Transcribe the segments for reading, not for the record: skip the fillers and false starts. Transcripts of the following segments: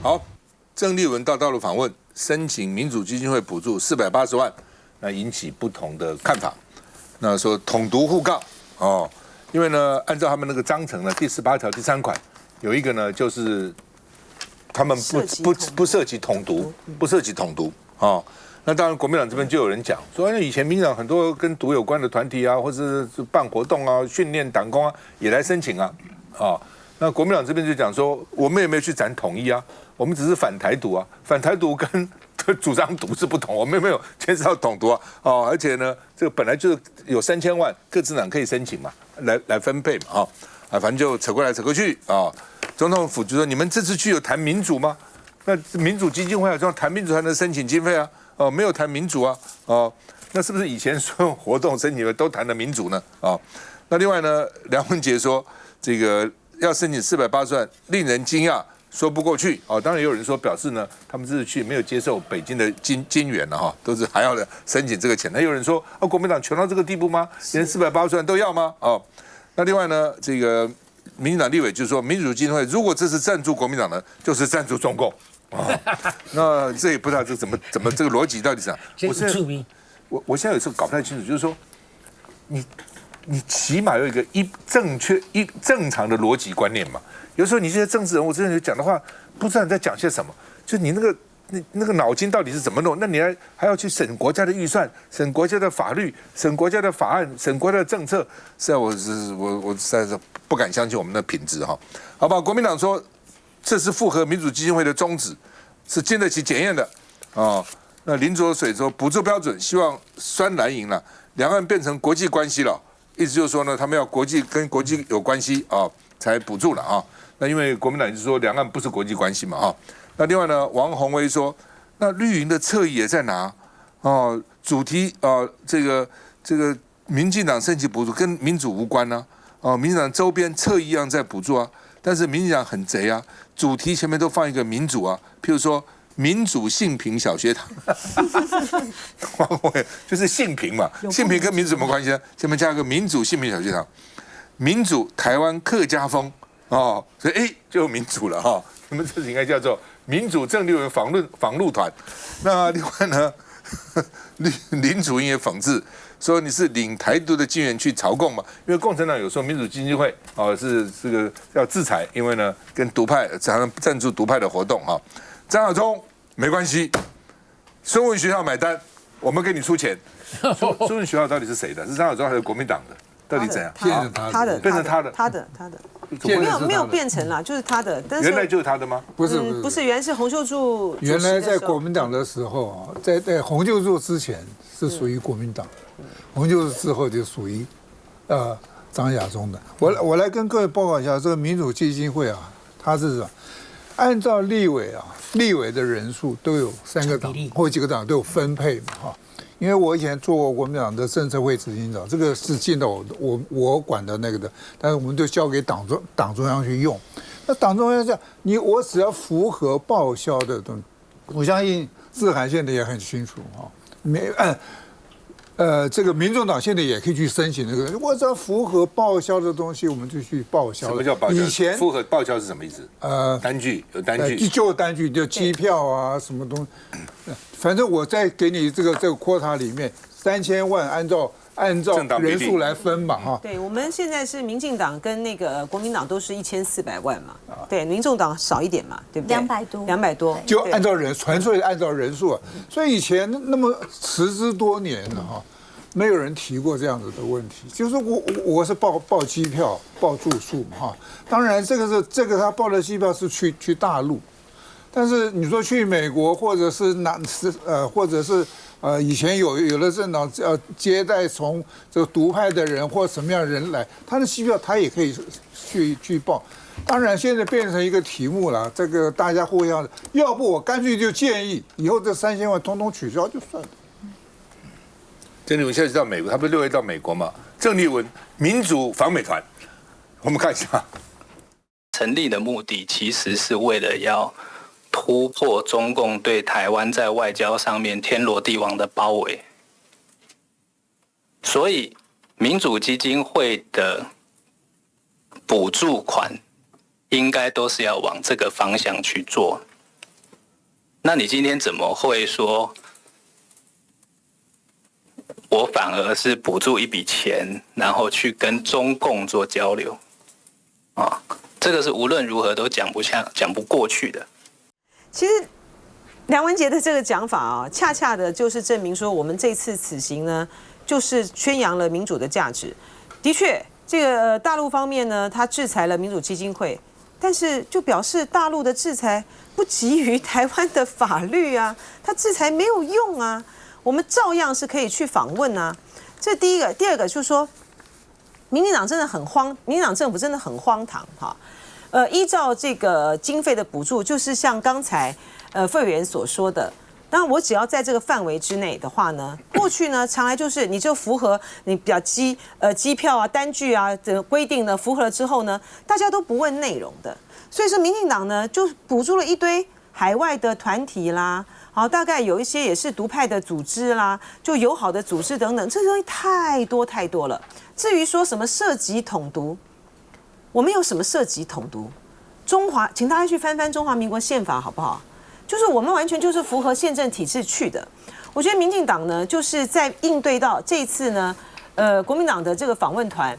好，郑丽文到大陆访问，申请民主基金会补助480万，那引起不同的看法。那说统独互告哦，因为呢，按照他们那个章程呢，第18条第3款有一个呢，就是他们不涉及统独，不涉及统独哦。那当然，国民党这边就有人讲说，以前民进党很多跟独有关的团体啊，或者是办活动啊、训练党工啊，也来申请啊，那国民党这边就讲说，我们也没有去讲统一啊，我们只是反台独啊，反台独跟主张独是不同，我们也没有牵涉到统独啊，而且呢，这个本来就是有3000万，各自党可以申请嘛，来分配嘛，反正就扯过来扯过去啊。总统府就说，你们这次去有谈民主吗？那民主基金会要谈民主才能申请经费啊，没有谈民主啊，那是不是以前所有活动申请的都谈的民主呢？那另外呢，梁文杰说这个要申请480万，令人惊讶，说不过去。当然也有人说表示呢，他们这次去没有接受北京的金援了都是还要申请这个钱。那有人说国民党穷到这个地步吗？连480万都要吗？那另外呢，这个民进党立委就说，民主基金会如果这是赞助国民党呢，就是赞助中共。那这也不知道这怎么这个逻辑到底是啥？我现在有时候搞不太清楚，就是说你起码有一个正常的逻辑观念嘛。有时候你这些政治人物真的讲的话，不知道你在讲些什么，就你那个脑筋到底是怎么弄？那你还要去审国家的预算、审国家的法律、审国家的法案、审国家的政策，实在我实在是不敢相信我们的品质好吧？国民党说这是符合民主基金会的宗旨，是经得起检验的那林卓水说补助标准希望酸蓝赢了，两岸变成国际关系了，意思就是说呢，他们要跟国际有关系才补助了那因为国民党一直说两岸不是国际关系嘛那另外呢，王宏威说，那绿营的侧翼也在拿主题这个民进党申请补助跟民主无关呢民进党周边侧翼一样在补助啊，但是民进党很贼啊，主题前面都放一个民主啊，譬如说民主性平小学堂，就是性平嘛，性平跟民主什么关系呢？前面加个民主性平小学堂，民主台湾客家风所以就有民主了你们这应该叫做民主郑丽文访陆团。那另外呢，林主任也讽刺说，你是领台独的金援去朝贡嘛？因为共产党有说民主基金会是这个要制裁，因为呢跟独派赞助独派的活动张亚中没关系，孙文学校买单，我们给你出钱。孙文学校到底是谁的？是张亚中还是国民党的？到底怎样？变成他的。没有变成啦，就是他的。但是原来就是他的吗？不是，原来是洪秀柱。原来在国民党的时候在洪秀柱之前是属于国民党，洪秀柱之后就属于张亚中的。我来跟各位报告一下，这个民主基金会它是按照立委的人数都有3个党或几个党都有分配嘛因为我以前做过国民党的政策会执行长，这个是进到我管的那个的，但是我们都交给党中央去用。那党中央讲我只要符合报销的东西，我相信志涵现在也很清楚这个民众党现在也可以去申请那个，我只要符合报销的东西，我们就去报销。什么叫报销？以前符合报销是什么意思？单据有单据，就单据，就机票啊什么东西。反正我在给你这个quota里面3000万，按照人数来分嘛对，我们现在是民进党跟那个国民党都是1400万嘛，对，民众党少一点嘛，对不对？200多，就按照纯粹按照人数所以以前那么10之多年了没有人提过这样子的问题，就是我是报机票、报住宿当然这个他报的机票是去大陆，但是你说去美国或者是或者是以前有的政党要接待从这个独派的人或什么样的人来，他的机票他也可以去报。当然现在变成一个题目了，这个大家互相，要不我干脆就建议以后这3000万通通取消就算了。郑丽文现在到美国，他不是6月到美国吗？郑丽文民主访美团，我们看一下。成立的目的其实是为了要突破中共对台湾在外交上面天罗地网的包围，所以民主基金会的补助款应该都是要往这个方向去做。那你今天怎么会说，我反而是补助一笔钱，然后去跟中共做交流？啊，这个是无论如何都讲不过去的。其实梁文杰的这个讲法啊，恰恰的就是证明说，我们这次此行呢，就是宣扬了民主的价值。的确，这个大陆方面呢，他制裁了民主基金会，但是就表示大陆的制裁不及于台湾的法律啊，他制裁没有用啊，我们照样是可以去访问啊。这第一个，第二个就是说，民进党真的很荒，民进党政府真的很荒唐哈。依照这个经费的补助，就是像刚才副委员所说的，当然我只要在这个范围之内的话呢，过去呢常来就是你就符合你比较机票啊、单据啊的规定呢，符合了之后呢，大家都不问内容的。所以说，民进党呢就补助了一堆海外的团体啦，好，大概有一些也是独派的组织啦，就友好的组织等等，这东西太多太多了。至于说什么涉及统独，我们有什么涉及统独？请大家去翻翻中华民国宪法好不好？就是我们完全就是符合宪政体制去的。我觉得民进党呢，就是在应对到这一次呢，国民党的这个访问团，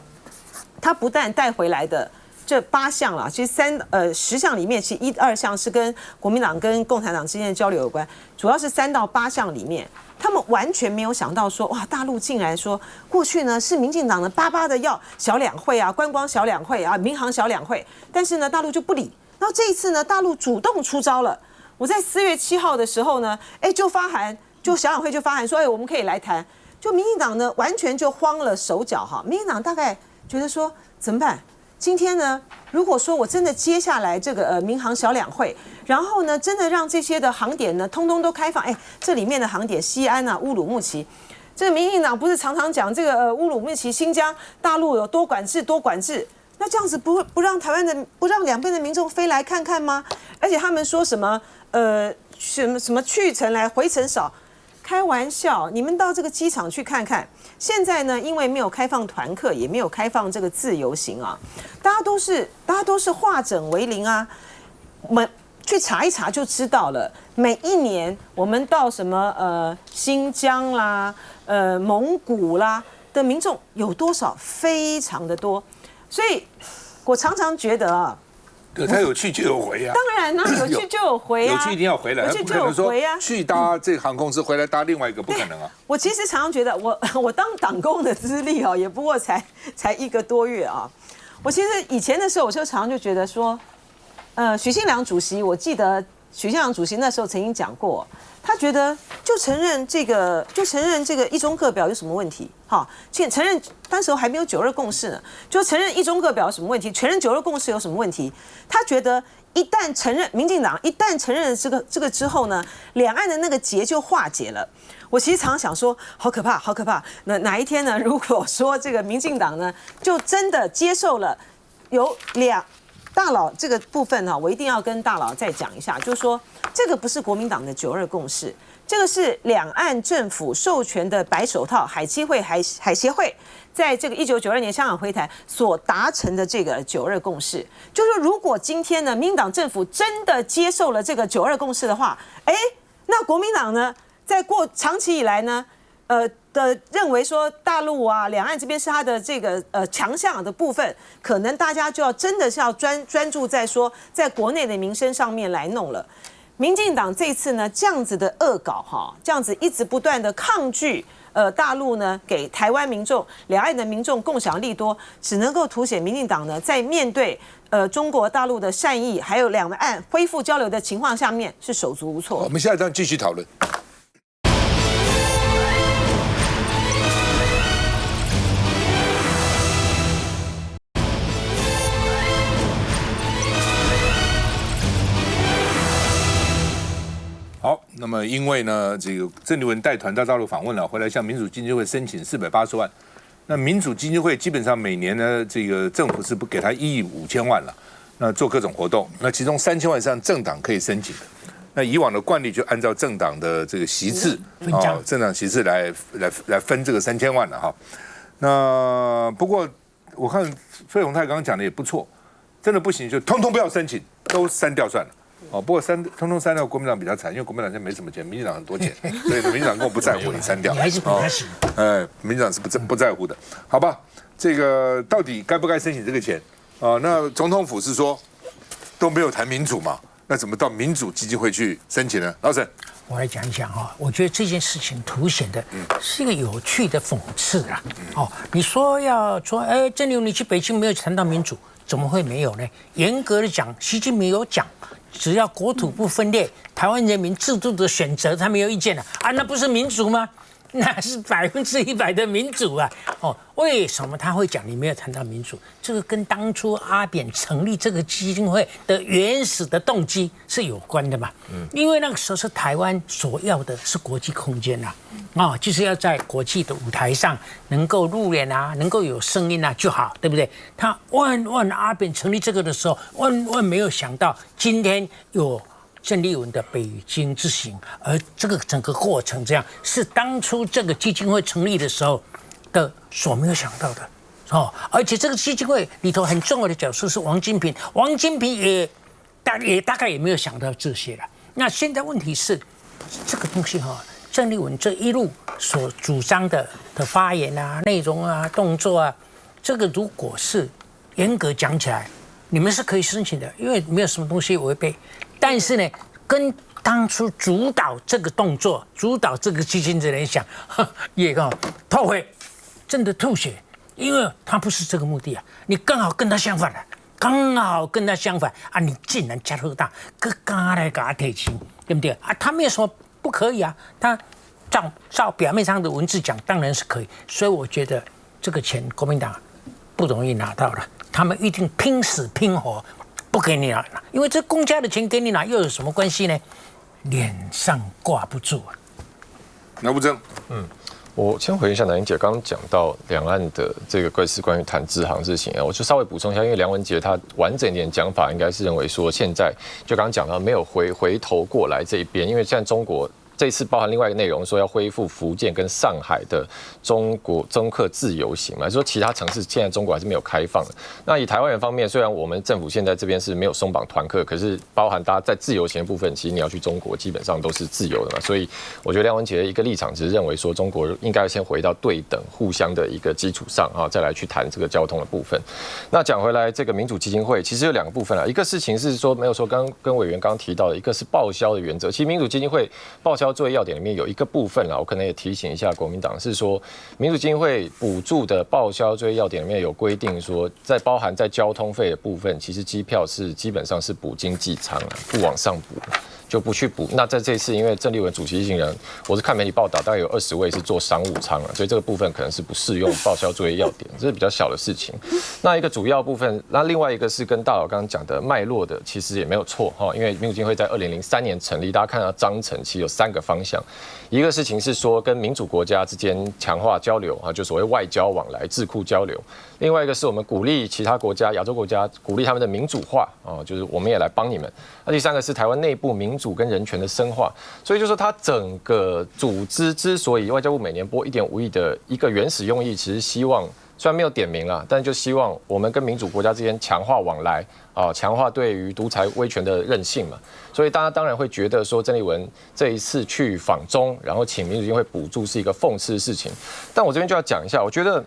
他不但带回来的这8项啦，其实10项里面，其实1、2项是跟国民党跟共产党之间的交流有关，主要是3到8项里面，他们完全没有想到说，哇，大陆竟然说过去呢是民进党呢巴巴的要小两会啊、观光小两会啊、民航小两会，但是呢大陆就不理。然后这一次呢，大陆主动出招了。我在4月7号的时候呢，就发函，就小两会就发函说，我们可以来谈。就民进党呢完全就慌了手脚哈，民进党大概觉得说怎么办？今天呢，如果说我真的接下来这个民航小两会，然后呢，真的让这些的航点呢，通通都开放，这里面的航点西安啊、乌鲁木齐，这个民进党不是常常讲这个乌鲁木齐、新疆、大陆有多管制、多管制，那这样子不让台湾的、不让两边的民众飞来看看吗？而且他们说什么什么去程来回程少。开玩笑，你们到这个机场去看看。现在呢，因为没有开放团客，也没有开放这个自由行啊，大家都是化整为零啊。我们去查一查就知道了。每一年我们到什么新疆啦、蒙古啦的民众有多少？非常的多。所以我常常觉得啊。对，他有去就有回啊。当然啦，有去就有回啊。有去一定要回来，有去就有回啊。去搭这个航空是回来搭另外一个，不可能啊。我其实常常觉得，我当党工的资历也不过才1个多月啊。我其实以前的时候，我就常常就觉得说，许信良主席，我记得许信良主席那时候曾经讲过，他觉得就承认这个一中各表有什么问题？好，承认当时候还没有9·2共识呢，就承认一中各表有什么问题，承认9·2共识有什么问题？他觉得一旦承认民进党一旦承认了这个之后呢，两岸的那个结就化解了。我其实常常想说，好可怕，好可怕。那哪一天呢？如果说这个民进党呢，就真的接受了有大佬这个部分哈，我一定要跟大佬再讲一下，就是说这个不是国民党的9·2共识，这个是两岸政府授权的白手套海基会、海协会，在这个1992年香港会谈所达成的这个9·2共识。就是说，如果今天呢，民进党政府真的接受了这个9·2共识的话，那国民党呢，在长期以来呢，认为说大陆啊，两岸这边是它的这个强项的部分，可能大家就要真的是要专注在说，在国内的民生上面来弄了。民进党这次呢，这样子的恶搞哈，这样子一直不断的抗拒大陆呢给台湾民众、两岸的民众共享利多，只能够凸显民进党呢在面对中国大陆的善意，还有两岸恢复交流的情况下面是手足无措。我们下一段继续讨论。好，那么因为呢，这个郑丽文带团到大陆访问了，回来向民主基金会申请480万。那民主基金会基本上每年呢，这个政府是不给他1亿5千万了，那做各种活动。那其中3000万以上政党可以申请的。那以往的惯例就按照政党的这个席次政党席次来分这个3000万了哈。那不过我看费鸿泰刚刚讲的也不错，真的不行就通通不要申请，都删掉算了。哦，不过通通删掉国民党比较惨，因为国民党现在没什么钱，民进党很多钱，所以民进党根本不在乎你删掉。你还是比他行。民进党是不在乎的，好吧？这个到底该不该申请这个钱啊？那总统府是说都没有谈民主嘛，那怎么到民主基金会去申请呢？老沈，我来讲一讲哈，我觉得这件事情凸显的是一个有趣的讽刺啊。哦，你说要说，郑丽文你去北京没有谈到民主，怎么会没有呢？严格的讲，习近平有讲，只要国土不分裂，台湾人民自主的选择，他没有意见了啊，那不是民主吗？那是100%的民主啊！哦，为什么他会讲你没有谈到民主？这个跟当初阿扁成立这个基金会的原始的动机是有关的嘛？因为那个时候是台湾所要的是国际空间啊，就是要在国际的舞台上能够入联啊，能够有声音啊就好，对不对？他万阿扁成立这个的时候，万没有想到今天有郑丽文的北京之行，而这个整个过程这样，是当初这个基金会成立的时候的所没有想到的哦。而且这个基金会里头很重要的角色是王金平，王金平也大概也没有想到这些了。那现在问题是，这个东西郑丽文这一路所主张的发言啊、内容啊、动作啊，这个如果是严格讲起来，你们是可以申请的，因为没有什么东西违背。但是呢，跟当初主导这个动作、主导这个基金的人想，也后悔，真的吐血，因为他不是这个目的啊，你刚好跟他相反了，啊，你竟然加入大，刚来给他提亲，对不对啊？他没有什么不可以啊，他照表面上的文字讲，当然是可以，所以我觉得这个钱国民党不容易拿到了，他们一定拼死拼活。不给你拿，因为这公家的钱给你拿又有什么关系呢？脸上挂不住啊。苗不正，我先回应一下南英姐刚刚讲到两岸的这个关于谈治航事情啊，我就稍微补充一下，因为梁文杰他完整一点讲法应该是认为说，现在就刚刚讲到没有回头过来这一边，因为现在中国。这一次包含另外一个内容，说要恢复福建跟上海的中客自由行嘛，说其他城市现在中国还是没有开放的。那以台湾人方面，虽然我们政府现在这边是没有松绑团客，可是包含大家在自由行的部分，其实你要去中国基本上都是自由的嘛。所以我觉得梁文杰的一个立场只是认为说，中国应该先回到对等、互相的一个基础上啊，再来去谈这个交通的部分。那讲回来，这个民主基金会其实有两个部分啊，一个事情是说没有说跟委员刚提到的，一个是报销的原则。其实民主基金会报销作业要点里面有一个部分啦，我可能也提醒一下国民党，是说民主基金会补助的报销作业要点里面有规定说，包含在交通费的部分，其实机票是基本上是补经济舱啊，不往上补。就不去补。那在这一次，因为郑丽文主席一行人，我是看媒体报道，大概有20位是坐商务舱所以这个部分可能是不适用报销作业要点，这是比较小的事情。那一个主要部分，那另外一个是跟大佬刚刚讲的脉络的，其实也没有错哈，因为民主基金会在2003年成立，大家看到章程其实有3个方向，一个事情是说跟民主国家之间强化交流啊，就所谓外交往来、智库交流；另外一个是我们鼓励其他国家、亚洲国家鼓励他们的民主化啊，就是我们也来帮你们。那第3个是台湾内部民主跟人权的深化，所以就说它整个组织之所以外交部每年拨1.5亿的一个原始用意，其实希望虽然没有点名啦，但就希望我们跟民主国家之间强化往来啊，强化对于独裁威权的韧性嘛。所以大家当然会觉得说郑丽文这一次去访中，然后请民主基金会补助是一个讽刺的事情。但我这边就要讲一下，我觉得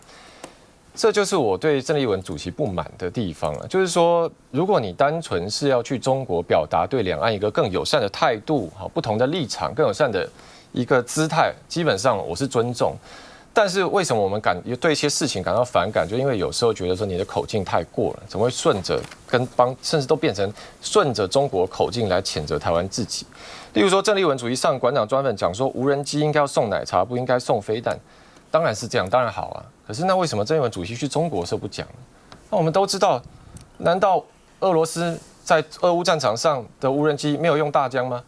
这就是我对郑丽文主席不满的地方了，就是说，如果你单纯是要去中国表达对两岸一个更友善的态度，不同的立场、更友善的一个姿态，基本上我是尊重。但是为什么我们对一些事情感到反感？就因为有时候觉得说你的口径太过了，怎么会顺着甚至都变成顺着中国口径来谴责台湾自己？例如说，郑丽文主席上馆长专访讲说，无人机应该要送奶茶，不应该送飞弹。当然是这样，当然好啊。可是那为什么郑丽文主席去中国的时候不讲？那我们都知道，难道俄罗斯在俄乌战场上的无人机没有用大疆吗？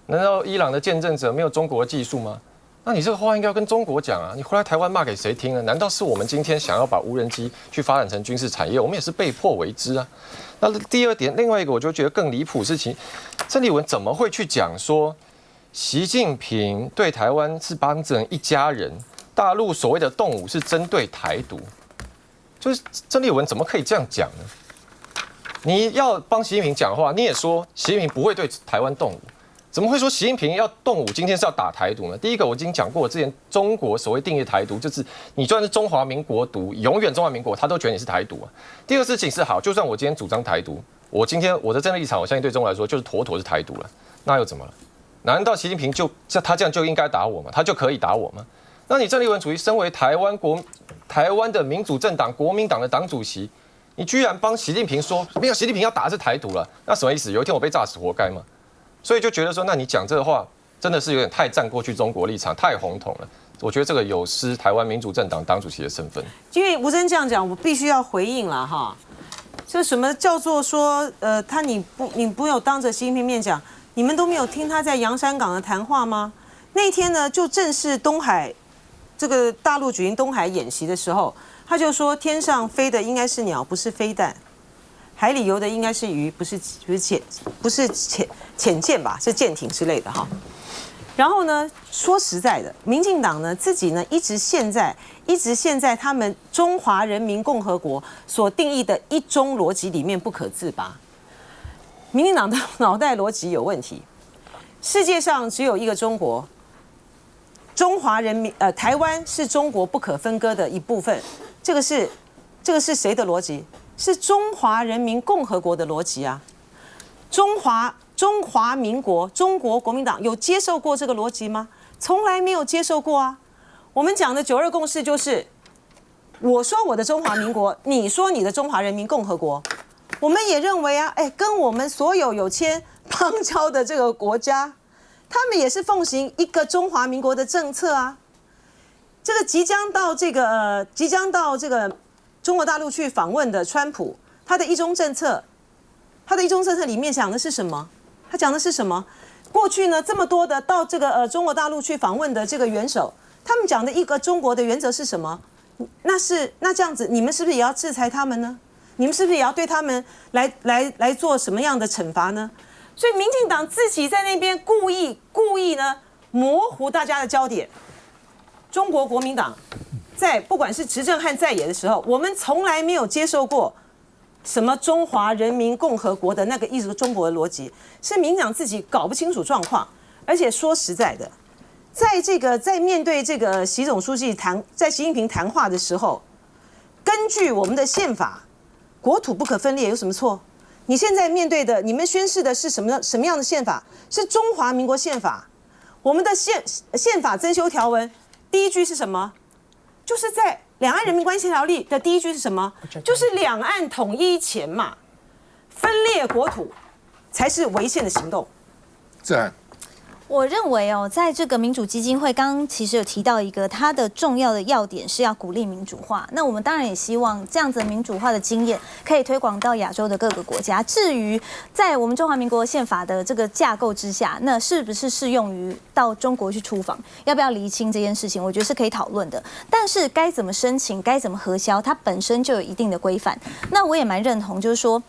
难道伊朗的见证者没有中国的技术吗？那你这个话应该要跟中国讲啊！你回来台湾骂给谁听呢？难道是我们今天想要把无人机去发展成军事产业？我们也是被迫为之啊。那第二点，另外一个我就觉得更离谱的事情，郑丽文怎么会去讲说习近平对台湾是帮成一家人？大陆所谓的动武是针对台独，就是郑丽文怎么可以这样讲呢？你要帮习近平讲话，你也说习近平不会对台湾动武，怎么会说习近平要动武？今天是要打台独呢？第一个我已经讲过，之前中国所谓定义的台独，就是你就算是中华民国独，永远中华民国，他都觉得你是台独啊。第二个事情是好，就算我今天主张台独，我今天我的政治立场，我相信对中国来说就是妥妥是台独了，那又怎么了？难道习近平就他这样就应该打我吗？他就可以打我吗？那你郑丽文主席身为台湾的民主政党国民党的党主席，你居然帮习近平说没有，习近平要打的是台独了，那什么意思？有一天我被炸死活该吗？所以就觉得说，那你讲这个话真的是有点太站过去中国立场，太红统了。我觉得这个有失台湾民主政党党主席的身份。因为吴峥这样讲，我必须要回应了哈。这什么叫做说你不有当着习近平面讲，你们都没有听他在洋山港的谈话吗？那一天呢，就正是东海这个大陆举行东海演习的时候，他就说天上飞的应该是鸟，不是飞弹；海里游的应该是鱼，不是潜舰吧，是舰艇之类的哈。然后呢，说实在的，民进党呢自己呢一直现在他们中华人民共和国所定义的一中逻辑里面不可自拔。民进党的脑袋逻辑有问题，世界上只有一个中国。中华人民台湾是中国不可分割的一部分，这个是谁的逻辑？是中华人民共和国的逻辑啊！中华民国中国国民党有接受过这个逻辑吗？从来没有接受过啊！我们讲的9·2共识就是，我说我的中华民国，你说你的中华人民共和国，我们也认为啊，跟我们所有签邦交的这个国家。他们也是奉行一个中华民国的政策啊。这个即将到这个中国大陆去访问的川普，他的一中政策里面讲的是什么？他讲的是什么？过去呢这么多的到这个中国大陆去访问的这个元首，他们讲的一个中国的原则是什么？那这样子，你们是不是也要制裁他们呢？你们是不是也要对他们来做什么样的惩罚呢？所以民进党自己在那边故意呢模糊大家的焦点。中国国民党在不管是执政和在野的时候，我们从来没有接受过什么中华人民共和国的那个一个中国的逻辑，是民进党自己搞不清楚状况。而且说实在的，在面对这个习总书记在习近平谈话的时候，根据我们的宪法，国土不可分裂有什么错？你现在面对的，你们宣誓的是什么样的宪法？是中华民国宪法。我们的宪法增修条文第一句是什么？就是在《两岸人民关系条例》的第一句是什么？就是两岸统一前嘛，分裂国土才是违宪的行动。志涵，我认为在这个民主基金会，刚刚其实有提到一个它的重要的要点是要鼓励民主化。那我们当然也希望这样子民主化的经验可以推广到亚洲的各个国家。至于在我们中华民国宪法的这个架构之下，那是不是适用于到中国去出访，要不要厘清这件事情，我觉得是可以讨论的。但是该怎么申请，该怎么核销，它本身就有一定的规范。那我也蛮认同，就是说。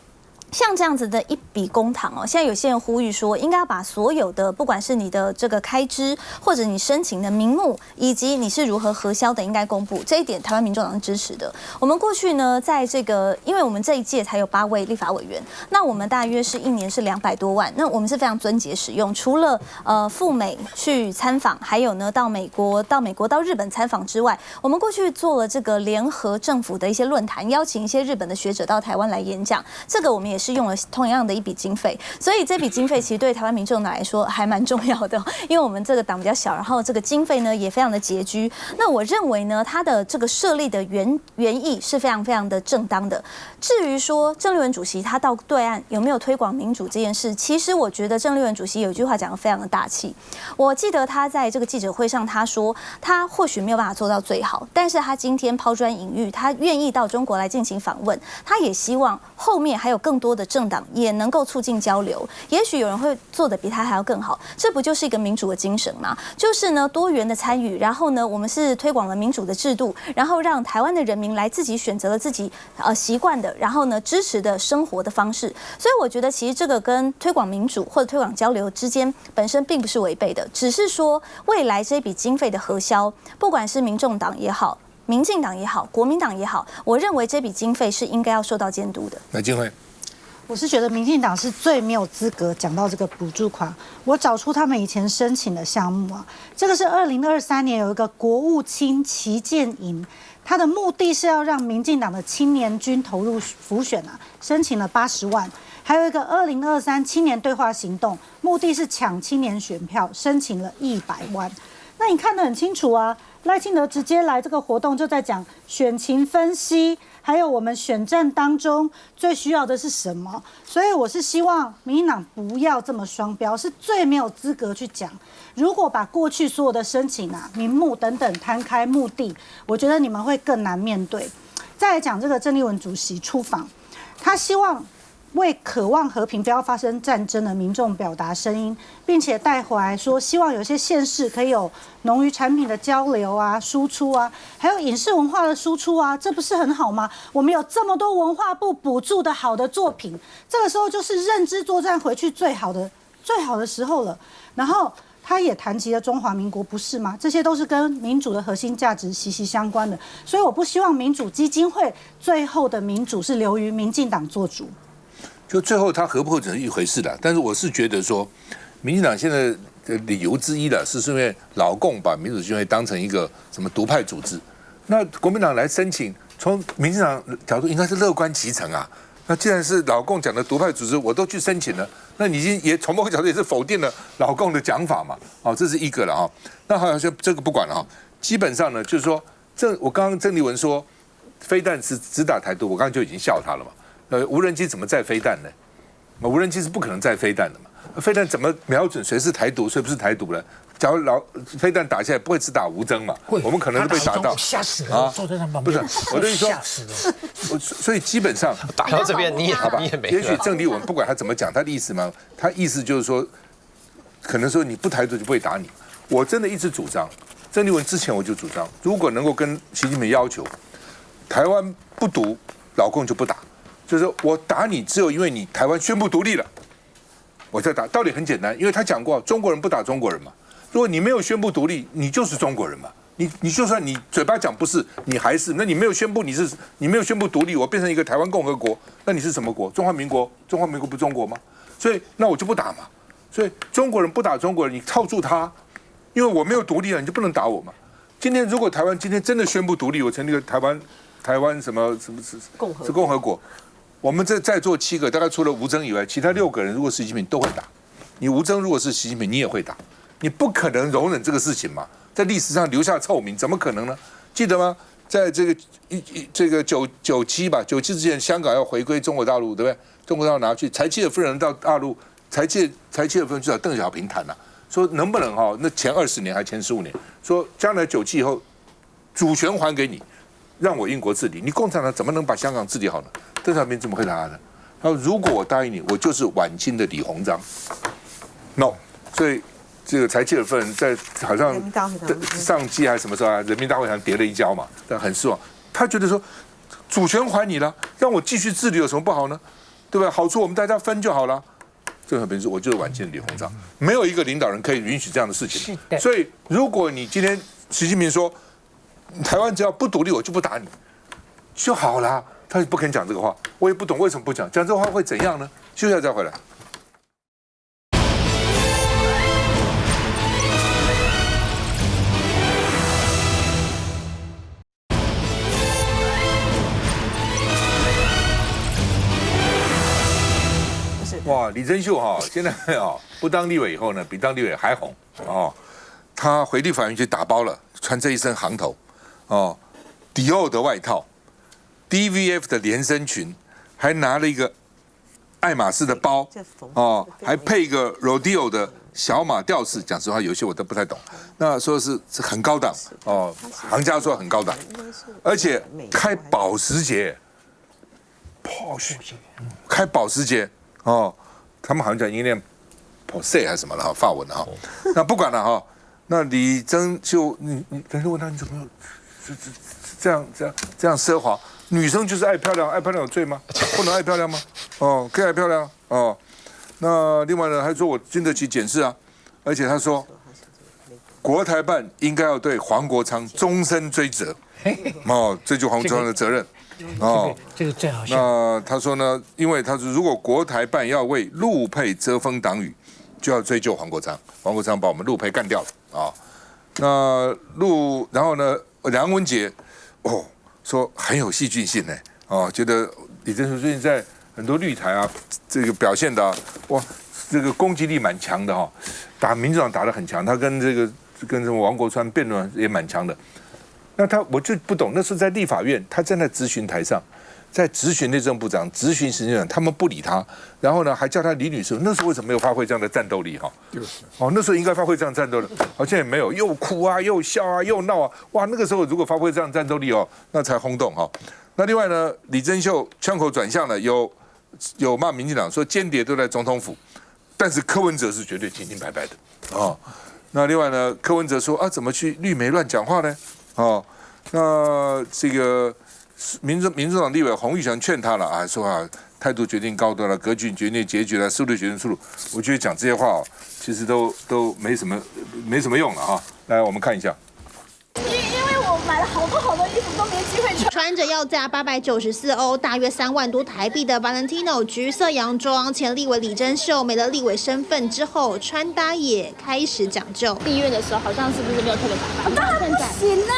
像这样子的一笔公帑现在有些人呼吁说，应该要把所有的，不管是你的这个开支，或者你申请的名目，以及你是如何核销的，应该公布。这一点，台湾民众党是支持的。我们过去呢，在这个，因为我们这一届才有8位立法委员，那我们大约是一年是200多万，那我们是非常遵节使用。除了赴美去参访，还有呢到美国、到日本参访之外，我们过去做了这个联合政府的一些论坛，邀请一些日本的学者到台湾来演讲。这个我们也是用了同样的一笔经费，所以这笔经费其实对台湾民众来说还蛮重要的，因为我们这个党比较小，然后这个经费呢也非常的拮据。那我认为呢，它的这个设立的原意是非常非常的正当的。至于说郑丽文主席他到对岸有没有推广民主这件事，其实我觉得郑丽文主席有一句话讲得非常的大气。我记得他在这个记者会上他说，他或许没有办法做到最好，但是他今天抛砖引玉，他愿意到中国来进行访问，他也希望后面还有更多的政党也能够促进交流，也许有人会做得比他还要更好，这不就是一个民主的精神吗？就是呢多元的参与，然后呢我们是推广了民主的制度，然后让台湾的人民来自己选择了自己习惯的，然后呢支持的生活的方式。所以我觉得其实这个跟推广民主或者推广交流之间本身并不是违背的，只是说未来这笔经费的核销，不管是民众党也好，民进党也好，国民党也好，我认为这笔经费是应该要受到监督的。赖清辉。我是觉得民进党是最没有资格讲到这个补助款。我找出他们以前申请的项目啊，这个是2023年有一个国务卿旗舰营，它的目的是要让民进党的青年军投入辅选啊，申请了80万。还有一个2023青年对话行动，目的是抢青年选票，申请了100万。那你看得很清楚啊，赖清德直接来这个活动就在讲选情分析，还有我们选战当中最需要的是什么。所以我是希望民进党不要这么双标，是最没有资格去讲。如果把过去所有的申请啊、名目等等摊开目的，我觉得你们会更难面对。再来讲这个郑丽文主席出访，他希望为渴望和平、不要发生战争的民众表达声音，并且带回来说，希望有些县市可以有农渔产品的交流啊、输出啊，还有影视文化的输出啊，这不是很好吗？我们有这么多文化部补助的好的作品，这个时候就是认知作战回去最好的时候了。然后他也谈及了中华民国，不是吗？这些都是跟民主的核心价值息息相关的，所以我不希望民主基金会最后的民主是流于民进党做主。就最后他合不合整是一回事的，但是我是觉得说，民进党现在的理由之一的是因为老共把民主基金会当成一个什么独派组织，那国民党来申请，从民进党角度应该是乐观其成啊。那既然是老共讲的独派组织，我都去申请了，那你已经也从某个角度也是否定了老共的讲法嘛？哦，这是一个了哈。那好像这个不管了哈，基本上呢就是说，我刚刚郑丽文说，飞弹是只打台独，我刚刚就已经笑他了嘛。无人机怎么载飞弹呢？无人机是不可能载飞弹的嘛。飞弹怎么瞄准谁是台独，谁不是台独呢？假如飞弹打下来，不会只打吴征嘛？我们可能会被打到，吓死了！坐在那旁边，不是我的意思说，吓死了。所以基本上打到这边你也没了。也许郑丽文不管他怎么讲，他的意思嘛，他意思就是说，可能说你不台独就不会打你。我真的一直主张，郑丽文之前我就主张，如果能够跟习近平要求，台湾不独，老共就不打。就是我打你，只有因为你台湾宣布独立了，我才打。道理很简单，因为他讲过，中国人不打中国人嘛。如果你没有宣布独立，你就是中国人嘛。你就算你嘴巴讲不是，你还是。那你没有宣布你没有宣布独立，我变成一个台湾共和国，那你是什么国？中华民国？中华民国不中国吗？所以那我就不打嘛。所以中国人不打中国人，你套住他，因为我没有独立了，你就不能打我嘛。今天如果台湾今天真的宣布独立，我成立个台湾什么共和国。我们在座7个，大概除了吴征以外，其他6个人如果是习近平都会打。你吴征如果是习近平，你也会打。你不可能容忍这个事情嘛，在历史上留下臭名，怎么可能呢？记得吗？在这个97吧，97之前，香港要回归中国大陆，对不对？中国大陆拿去，柴契尔夫人到大陆，柴契尔夫人去找邓小平谈了，说能不能那前20年还前15年，说将来97以后，主权还给你。让我英国治理，你共产党怎么能把香港治理好呢？邓小平怎么会答呢？他说：“如果我答应你，我就是晚清的李鸿章。” No， 所以这个柴契尔夫人在好像上季还是什么时候啊？人民大会堂跌了一跤嘛，但很失望。他觉得说，主权还你了，让我继续治理有什么不好呢？对吧？好处我们大家分就好了。邓小平说：“我就是晚清的李鸿章。”没有一个领导人可以允许这样的事情。所以，如果你今天习近平说，台湾只要不独立，我就不打你，就好了。他不肯讲这个话，我也不懂为什么不讲。讲这个话会怎样呢？休息一下再回来。哇，李珍秀现在不当立委以后呢，比当立委还红哦。他回立法院去打包了，穿这一身行头。迪奥的外套 ，DVF 的连身裙，还拿了一个爱马仕的包，还配一个 Rodeo 的小马吊饰。讲实话，有些我都不太懂。那说是很高档行家说很高档，而且开保时捷 ，Porsche， 开保时捷他们好像讲英念 Porsche 还是什么了法文的那不管了那李珍秀，你等下问他你怎么这样奢华？女生就是爱漂亮，爱漂亮有罪吗？不能爱漂亮吗？可以爱漂亮那另外呢，还说我经得起检视啊，而且他说，国台办应该要对黄国昌终身追责，追究黄国昌的责任。哦。这个最好笑。那他说呢，因为他说如果国台办要为陆配遮风挡雨，就要追究黄国昌，黄国昌把我们陆配干掉了啊。那然后呢，梁文杰说很有戏剧性呢，觉得李正秀最近在很多绿台啊，这个表现的哇，这个攻击力蛮强的哈，打民进党打得很强，他跟什么王国川辩论也蛮强的。那我就不懂，那时候在立法院，他站在质询台上，在质询内政部长、质询行政院长，他们不理他，然后呢还叫他李女士，那时候为什么没有发挥这样的战斗力哈？那时候应该发挥这样的战斗力，好像也没有，又哭啊，又笑啊，又闹啊，哇，那个时候如果发挥这样的战斗力那才轰动哈。那另外呢，李珍秀枪口转向了，有骂民进党说间谍都在总统府，但是柯文哲是绝对清清白白的那另外呢，柯文哲说怎么去绿媒乱讲话呢？那这个民众党立委洪玉祥劝他了说态度决定高度了，格局决定结局了，速度决定速度。我觉得讲这些话其实都没什么用了来，我们看一下。因为我买了好多衣服都没机会穿。穿着要价894欧，大约3万多台币的 Valentino 橘色洋装，前立委李珍秀没了立委身份之后，穿搭也开始讲究。毕业的时候好像是不是没有特别打扮？当然不行啊！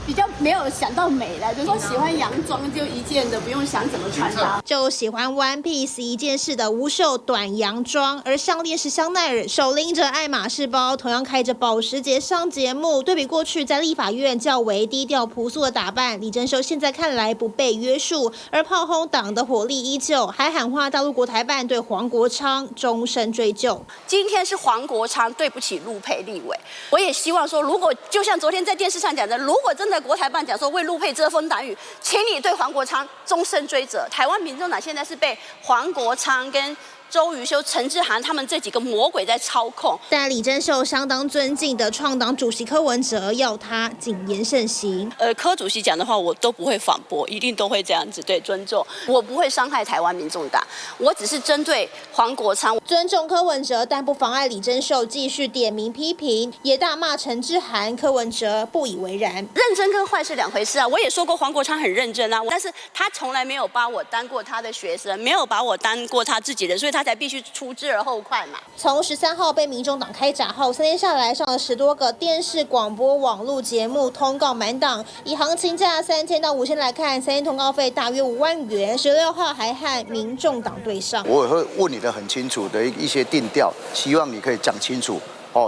比较没有想到美的，就说喜欢洋装就一件的，不用想怎么穿搭。就喜欢 One Piece 一件式的无袖短洋装，而项链是香奈儿，手拎着爱马仕包，同样开着保时捷上节目。对比过去在立法院较为低调朴素的打扮，李珍秀现在看来不被约束，而炮轰党的火力依旧，还喊话大陆国台办对黄国昌终身追究。今天是黄国昌对不起陆配立委，我也希望说，如果就像昨天在电视上讲的，如果真的国台办讲说为陆配遮风挡雨，请你对黄国昌终身追责。台湾民众党现在是被黄国昌跟周瑜修、陈志涵他们这几个魔鬼在操控。但李珍秀相当尊敬的创党主席柯文哲要他谨言慎行。柯主席讲的话我都不会反驳，一定都会这样子对尊重。我不会伤害台湾民众党，我只是针对黄国昌尊重柯文哲，但不妨碍李珍秀继续点名批评，也大骂陈志涵。柯文哲不以为然，认真跟坏是两回事啊。我也说过黄国昌很认真啊，但是他从来没有把我当过他的学生，没有把我当过他自己人，所以他才必须出之而后快嘛。从13号被民众党开闸后，3天下来上了10多个电视、广播、网络节目，通告满档。以行情价3000到5000来看，3天通告费大约5万元。16号还和民众党对上。我也会问你的很清楚的一些定调，希望你可以讲清楚。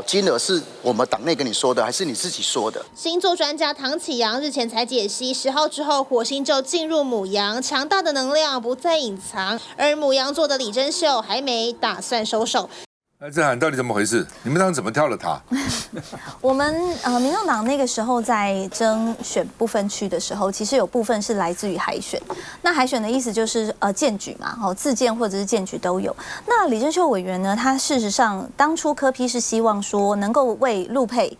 金额是我们党内跟你说的，还是你自己说的？星座专家唐启阳日前才解析，10号之后火星就进入牡羊，强大的能量不再隐藏，而牡羊座的李珍秀还没打算收手。志涵到底怎么回事？你们当时怎么挑了他？我们民众党那个时候在征选不分区的时候，其实有部分是来自于海选。那海选的意思就是荐举嘛，自荐或者是荐举都有。那李珍秀委员呢，他事实上当初柯 P 是希望说能够为陆配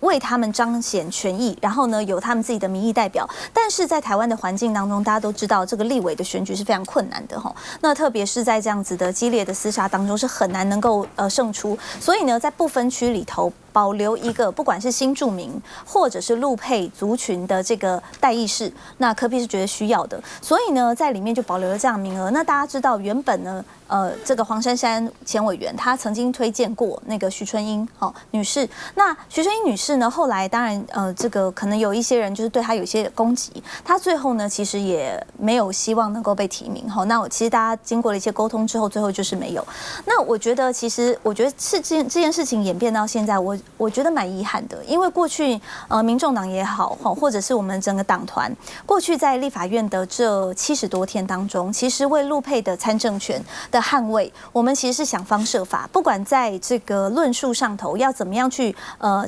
为他们彰显权益，然后呢有他们自己的民意代表，但是在台湾的环境当中，大家都知道这个立委的选举是非常困难的哈。那特别是在这样子的激烈的厮杀当中，是很难能够胜出。所以呢，在不分区里头保留一个不管是新住民或者是陆配族群的这个代议士，那柯 P 是觉得需要的，所以呢在里面就保留了这样的名额。那大家知道原本呢这个黄珊珊前委员他曾经推荐过那个徐春英女士，那徐春英女士呢后来当然这个可能有一些人就是对她有一些攻击，她最后呢其实也没有希望能够被提名那其实大家经过了一些沟通之后，最后就是没有。那我觉得是这件事情演变到现在，我觉得蛮遗憾的，因为过去民众党也好或者是我们整个党团过去在立法院的这70多天当中，其实为陆配的参政权的捍卫，我们其实是想方设法，不管在这个论述上头要怎么样去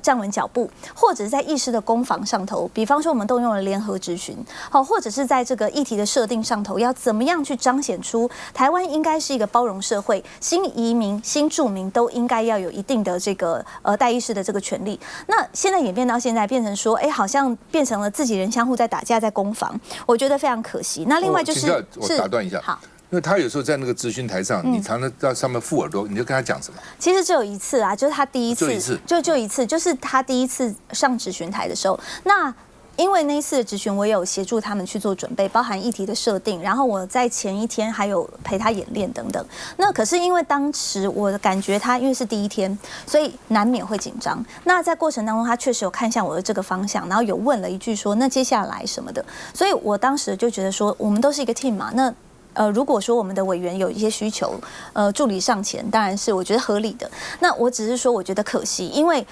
站稳脚步，或者是在议事的攻防上头，比方说我们动用了联合质询，或者是在这个议题的设定上头，要怎么样去彰显出台湾应该是一个包容社会，新移民、新住民都应该要有一定的这个代议士的这个权利。那现在演变到现在，变成说，好像变成了自己人相互在打架，在攻防，我觉得非常可惜。那另外就是，我打断一下，好。因为他有时候在那个质询台上，你常常在上面附耳朵，你就跟他讲什么？其实只有一次啊，就是他第一次，就一次，就一次，就是他第一次上质询台的时候。那因为那一次的质询，我有协助他们去做准备，包含议题的设定，然后我在前一天还有陪他演练等等。那可是因为当时我的感觉他因为是第一天，所以难免会紧张。那在过程当中，他确实有看向我的这个方向，然后有问了一句说：“那接下来什么的？”所以我当时就觉得说，我们都是一个 team 嘛。那如果说我们的委员有一些需求，助理上前，当然是我觉得合理的。那我只是说，我觉得可惜，因为。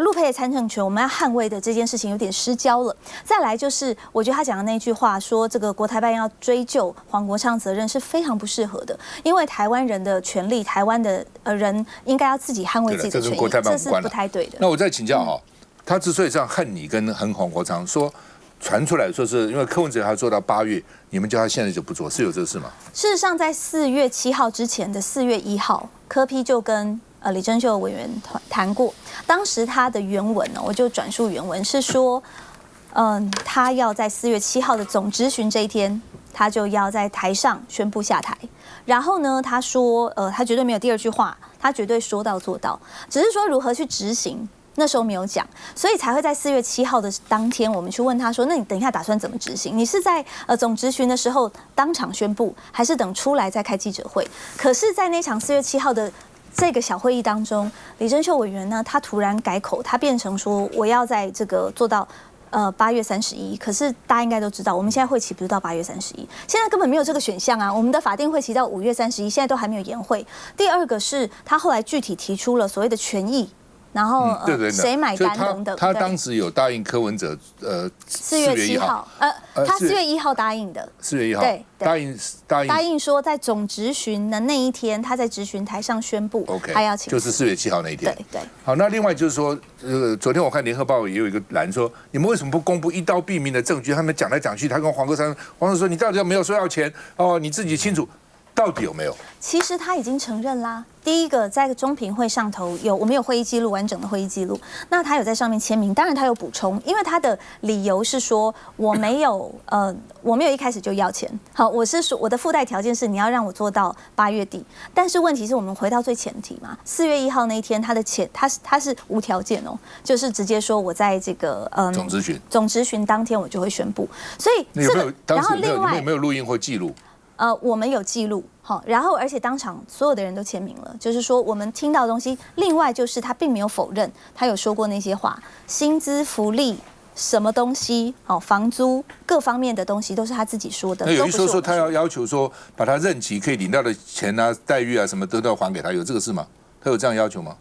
陆配的参政权，我们要捍卫的这件事情有点失焦了。再来就是，我觉得他讲的那句话说，这个国台办要追究黄国昌责任是非常不适合的，因为台湾人的权利，台湾的人应该要自己捍卫自己的权益，这是不太对的。那我再请教哈，他之所以这样恨你跟恨黄国昌，说传出来说是因为柯文哲他做到8月，你们叫他现在就不做，是有这个事吗？事实上，在4月7号之前的4月1号，柯 P 就跟李珍秀委员谈过，当时他的原文呢，我就转述原文是说，他要在4月7号的总质询这一天，他就要在台上宣布下台。然后呢，他说，他绝对没有第二句话，他绝对说到做到，只是说如何去执行。那时候没有讲，所以才会在4月7号的当天，我们去问他说：“那你等一下打算怎么执行？你是在总质询的时候当场宣布，还是等出来再开记者会？”可是，在那场4月7号的这个小会议当中，李珍秀委员呢，他突然改口，他变成说我要在这个做到8月31。可是大家应该都知道，我们现在会期不是到8月31，现在根本没有这个选项啊。我们的法定会期到5月31，现在都还没有延会。第二个是他后来具体提出了所谓的权益。然后谁买单等等，他当时有答应柯文哲4月7号，他4月1号答应的，4月1号对答应说在总质询的那一天，他在质询台上宣布他要请，就是4月7号那一天。对。好，那另外就是说，昨天我看联合报也有一个栏说，你们为什么不公布一刀毙命的证据？他们讲来讲去，他跟黄国昌说，你到底有没有说要钱？哦，你自己清楚。到底有没有？其实他已经承认啦。第一个，在中评会上头我们有会议记录，完整的会议记录。那他有在上面签名，当然他有补充，因为他的理由是说我没有一开始就要钱。好，我是说我的附带条件是你要让我做到8月底。但是问题是我们回到最前提嘛，4月1号那一天他是无条件哦，就是直接说我在这个总质询当天我就会宣布。所以这个，然后另外有没有录音或记录？我们有记录，好，然后而且当场所有的人都签名了，就是说我们听到的东西。另外就是他并没有否认，他有说过那些话，薪资福利什么东西，房租各方面的东西都是他自己说的。那有一说他要求说，把他任期可以领到的钱啊、待遇啊什么都要还给他，有这个事吗？他有这样要求吗？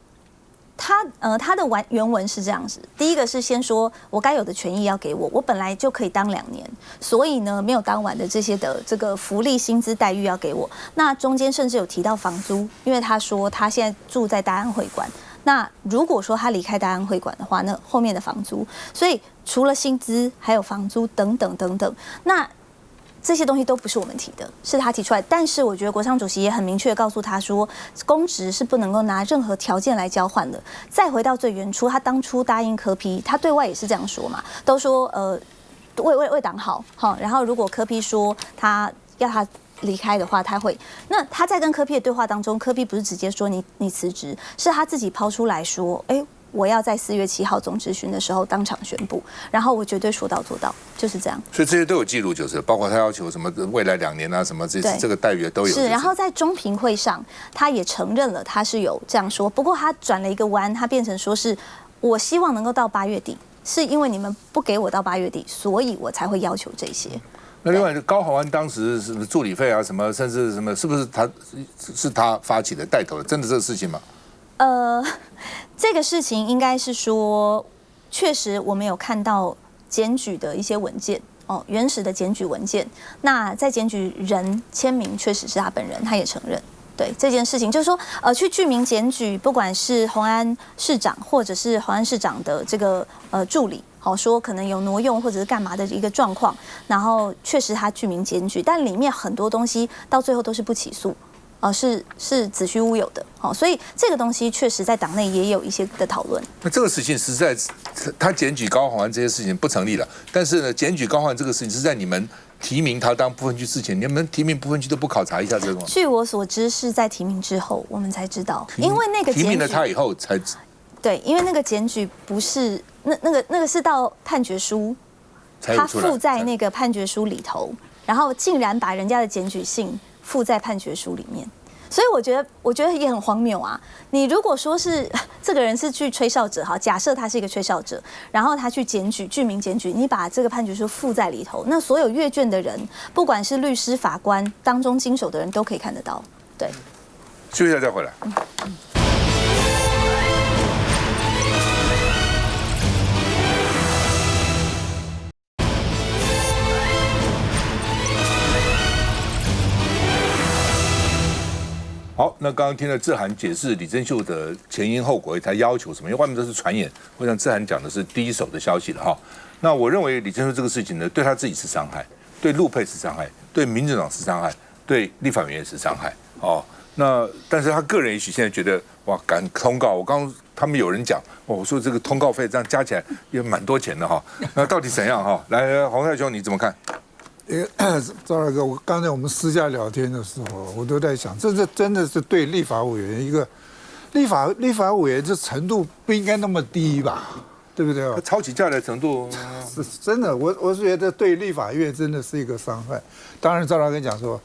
他的原文是这样子，第一个是先说我该有的权益要给我，我本来就可以当2年，所以呢没有当完的这些的这个福利薪资待遇要给我。那中间甚至有提到房租，因为他说他现在住在大安会馆，那如果说他离开大安会馆的话，那后面的房租，所以除了薪资还有房租等等等等，那这些东西都不是我们提的，是他提出来。但是我觉得国昌主席也很明确告诉他说，公职是不能够拿任何条件来交换的。再回到最原初，他当初答应柯 P， 他对外也是这样说嘛，都说为党好，然后如果柯 P 说他要他离开的话，他会。那他在跟柯 P 的对话当中，柯 P 不是直接说你辞职，是他自己抛出来说，我要在4月7号总质询的时候当场宣布，然后我绝对说到做到，就是这样。所以这些都有记录，就是包括他要求什么未来2年啊，什么这个待遇都有。是，然后在中评会上，他也承认了他是有这样说，不过他转了一个弯，他变成说是我希望能够到8月底，是因为你们不给我到8月底，所以我才会要求这些。那另外，高虹安当时什么助理费啊，什么甚至什么，是不是他发起的带头的？真的这个事情吗？这个事情应该是说，确实我们有看到检举的一些文件原始的检举文件。那在检举人签名确实是他本人，他也承认。对这件事情，就是说，去具名检举，不管是虹安市长或者是虹安市长的这个助理，说可能有挪用或者是干嘛的一个状况，然后确实他具名检举，但里面很多东西到最后都是不起诉。是子虚乌有的，所以这个东西确实在党内也有一些的讨论。那这个事情实在，他检举高虹安这些事情不成立了，但是呢，检举高虹安这个事情是在你们提名他当不分区之前，你们提名不分区都不考察一下这个吗？据我所知，是在提名之后我们才知道，因为那个提名了他以后才对，因为那个检举不是那个是到判决书他附在那个判决书里头，然后竟然把人家的检举信附在判决书里面。所以我觉得也很荒谬啊！你如果说是这个人是去吹哨者，好，假设他是一个吹哨者，然后他去检举具名检举，你把这个判决书附在里头，那所有阅卷的人，不管是律师、法官当中经手的人都可以看得到。对，休息一下再回来。好，那刚刚听了志涵解释李珍秀的前因后果，他要求什么？因为外面都是传言，我想志涵讲的是第一手的消息了哈。那我认为李珍秀这个事情呢，对他自己是伤害，对陆配是伤害，对民进党是伤害，对立法委员也是伤害。哦，那但是他个人也许现在觉得哇，敢通告，我刚他们有人讲，我说这个通告费这样加起来也蛮多钱的哈。那到底怎样哈？来，洪泰兄你怎么看？赵大哥，刚才我们私下聊天的时候，我都在想，这真的是对立法委员一个立法委员这程度不应该那么低吧？对不对？他抄起架的程度是真的，我是觉得对立法院真的是一个伤害。当然，赵大哥讲说，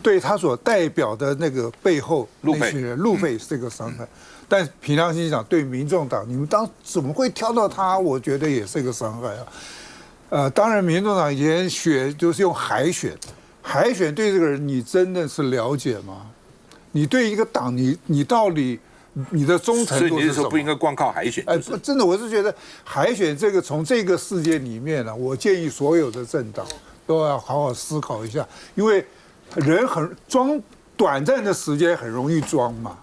对他所代表的那个背后那群人，陆配是一个伤害。但凭良心讲，对民众党，你们怎么会挑到他？我觉得也是一个伤害啊。当然，民众党以前选就是用海选，海选对这个人你真的是了解吗？你对一个党，你到底你的忠诚度是什么？所以你是说不应该光靠海选？真的，我是觉得海选这个从这个事件里面呢，我建议所有的政党都要好好思考一下，因为人很装，短暂的时间很容易装嘛，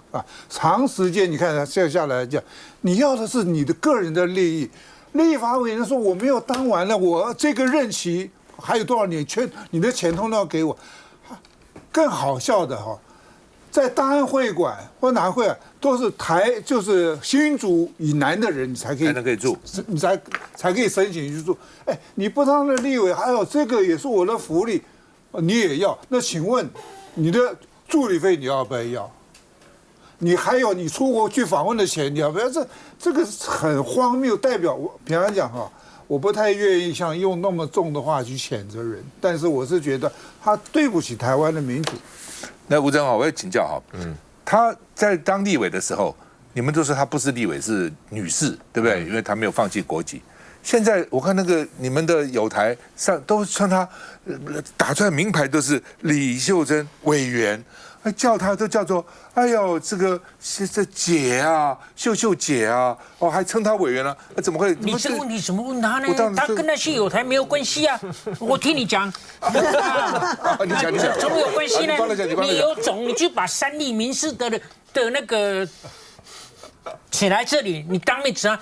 长时间你看他下来讲，你要的是你的个人的利益。立法委员说我没有当完了，我这个任期还有多少年，你的钱通通要给我。更好笑的哈，在大安会馆或哪会馆都是就是新竹以南的人，你才可以住，你才可以申请去住。哎，你不当了立委，还有这个也是我的福利，你也要。那请问你的助理费你要不要？你还有你出国去访问的钱，你要不要？这个很荒谬。代表我平常讲哈，我不太愿意像用那么重的话去谴责人，但是我是觉得他对不起台湾的民主。那吴征豪，我要请教哈，他在当立委的时候，你们都说他不是立委，是女士，对不对？因为他没有放弃国籍。现在我看那个你们的友台上都称他打出来名牌都是李秀珍委员。叫他都叫做，哎呦，这姐啊，秀姐啊，哦，还称他委员了，怎么会？你这个问题怎么问他呢？他跟那些友台没有关系啊，我听你讲。你讲，怎么有关系呢？你有种，你就把三立民视的那个请来这里，你当面指他，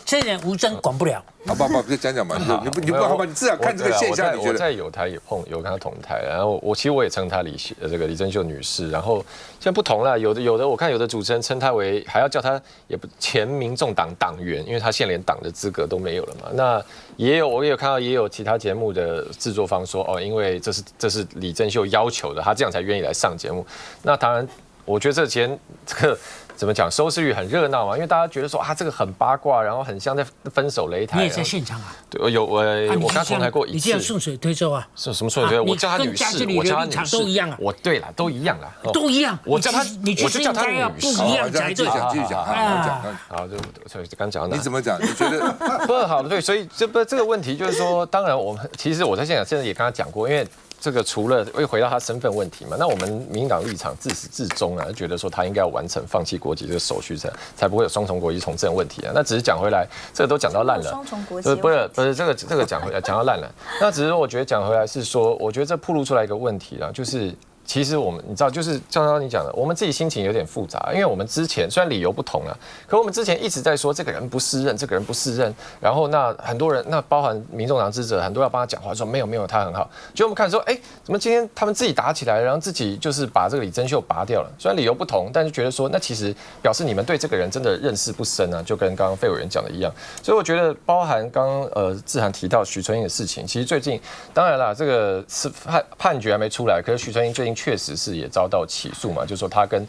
这人吴征管不了。好吧，就讲讲嘛，你不好吧？你至少看这个现象，你觉得？我在友台有跟他同台，然后其实我也称她李珍秀女士，然后现在不同了，有的我看有的主持人称她为还要叫她也不前民众党党员，因为她现在连党的资格都没有了嘛。那我也有看到也有其他节目的制作方说因为这是李珍秀要求的，她这样才愿意来上节目。那当然，我觉得这个。怎么讲？收视率很热闹嘛，因为大家觉得说这个很八卦，然后很像在分手擂台。你也在现场啊？对，我跟他同台过一次。你这样顺水推舟啊？什么顺水推舟？我叫她女士，我叫她女士都一样啊。对了，都一样啦。都一样。我叫她，你就是应该要不一样才对。继续讲。好，就刚讲到哪？你怎么讲？你觉得不好的？对，所以这个问题就是说，当然其实我在现场也跟他讲过，因为。这个除了会回到他身份问题嘛，那我们民进党立场自始至终啊，觉得说他应该要完成放弃国籍这个手续，才不会有双重国籍从政问题啊。那只是讲回来，这个都讲到烂了。双重国籍不是这个讲到烂了。那只是我觉得讲回来是说，我觉得这暴露出来一个问题啦，就是。其实你知道，就是像你讲的，我们自己心情有点复杂，因为我们之前虽然理由不同啊，可我们之前一直在说这个人不适任，这个人不适任，然后那很多人，那包含民众党支持者，很多要帮他讲话，说没有他很好，结果我们看说，怎么今天他们自己打起来，然后自己就是把这个李珍秀拔掉了，虽然理由不同，但是觉得说那其实表示你们对这个人真的认识不深啊，就跟刚刚费委员讲的一样，所以我觉得包含刚志涵提到许春英的事情，其实最近当然啦，这个是判决还没出来，可是许春英最近确实是也遭到起诉嘛，就是说他跟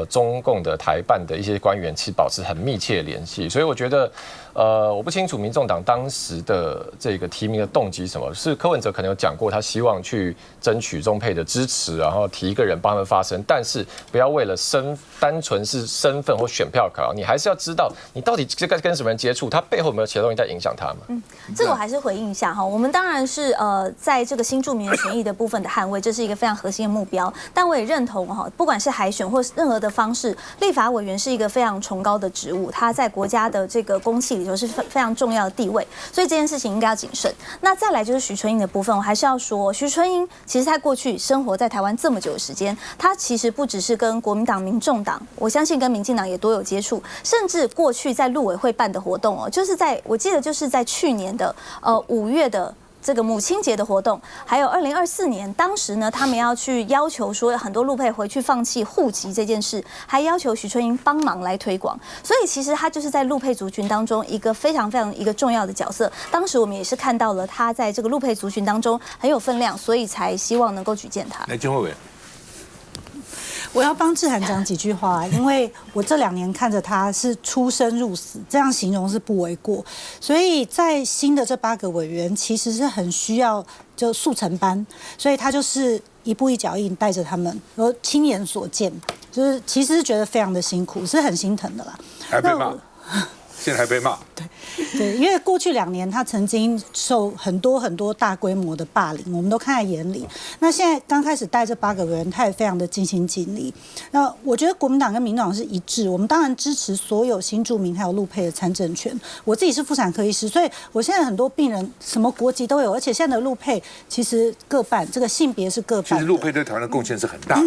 中共的台办的一些官员其实保持很密切联系，所以我觉得我不清楚民众党当时的这个提名的动机什么，是柯文哲可能有讲过，他希望去争取中配的支持，然后提一个人帮他们发声，但是不要为了单纯是身份或选票考量，你还是要知道你到底跟什么人接触，他背后有没有其他东西在影响他嘛？这个我还是回应一下哈，我们当然是在这个新住民的权益的部分的捍卫，这是一个非常核心的目标。但我也认同哈，不管是海选或是任何的方式，立法委员是一个非常崇高的职务，他在国家的这个公器里头是非常重要的地位，所以这件事情应该要谨慎。那再来就是徐春英的部分，我还是要说，徐春英其实在过去生活在台湾这么久的时间，他其实不只是跟国民党、民众党，我相信跟民进党也多有接触，甚至过去在陆委会办的活动哦，就是我记得就是在去年的5月的这个母亲节的活动，还有2024年，当时呢，他们要去要求说很多陆配回去放弃户籍这件事，还要求徐春英帮忙来推广。所以其实他就是在陆配族群当中一个非常一个重要的角色。当时我们也是看到了他在这个陆配族群当中很有分量，所以才希望能够举荐他。来，金惠委。我要帮志涵讲几句话，因为我这2年看着他是出生入死，这样形容是不为过。所以在新的这8个委员，其实是很需要就速成班，所以他就是一步一脚印带着他们，然后亲眼所见，就是其实是觉得非常的辛苦，是很心疼的啦。还被骂，现在还被骂。对，因为过去2年他曾经受很多大规模的霸凌，我们都看在眼里。那现在刚开始带这8个人，他也非常的尽心尽力。那我觉得国民党跟民众党是一致，我们当然支持所有新住民还有陆配的参政权。我自己是妇产科医师，所以我现在很多病人什么国籍都有，而且现在的陆配其实各半，这个性别是各半。其实陆配对台湾的贡献是很大的。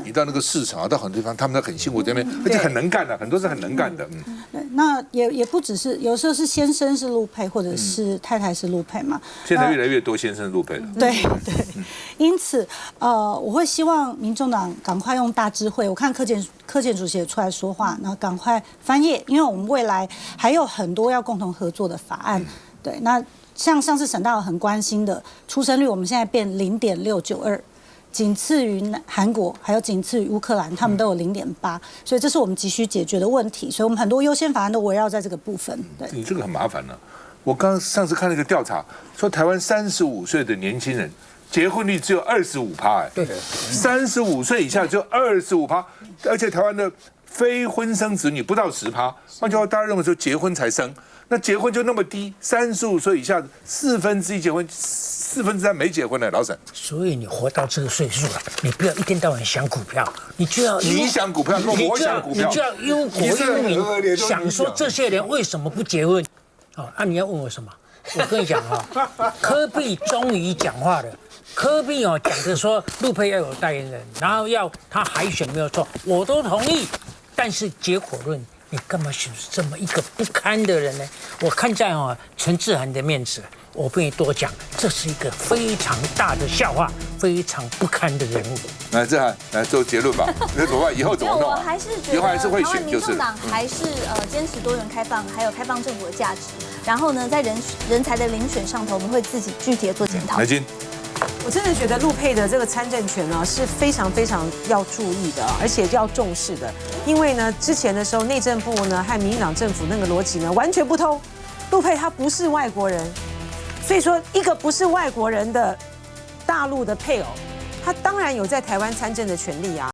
你到那个市场啊，到很多地方，他们都很辛苦在那边，而且很能干的，很多是很能干的。那也不只是，有时候是先生是陆配，或者是太太是陆配嘛。现在越来越多先生陆配了。对，因此我会希望民众党赶快用大智慧，我看柯建主席也出来说话，然后赶快翻页，因为我们未来还有很多要共同合作的法案。对，那像上次沈大佬很关心的出生率，我们现在变0.692。仅次于韩国，还有仅次于乌克兰，他们都有0.8，所以这是我们急需解决的问题。所以我们很多优先法案都围绕在这个部分。对，你这个很麻烦呢。我上次看了一个调查，说台湾35岁的年轻人结婚率只有25%，对，35岁以下就25%，而且台湾的非婚生子女不到10%。换句话，大家认为说结婚才生，那结婚就那么低，35岁以下1/4结婚，3/4没结婚的，老沈。所以你活到这个岁数了，你不要一天到晚想股票，你就要你想股票，我想股票，你就要忧国忧民，想说这些人为什么不结婚？你要问我什么？我跟你讲柯 P 终于讲话了。柯 P 讲的说陆配要有代言人，然后要他海选没有错，我都同意。但是结果论，你干嘛选这么一个不堪的人呢？我看在陈志涵的面子，我不愿意多讲，这是一个非常大的笑话，非常不堪的人物。来，志涵来做结论吧。那怎么办？以后怎么弄？我还是觉得，以后还是会选，就是。民众党还是坚持多元开放，还有开放政府的价值。然后呢，在人才的遴选上头，我们会自己具体的做检讨。来金。我真的觉得陆配的这个参政权呢是非常非常要注意的，而且要重视的。因为呢，之前的时候内政部呢和民进党政府那个逻辑呢完全不通，陆配他不是外国人，所以说一个不是外国人的大陆的配偶，他当然有在台湾参政的权利啊。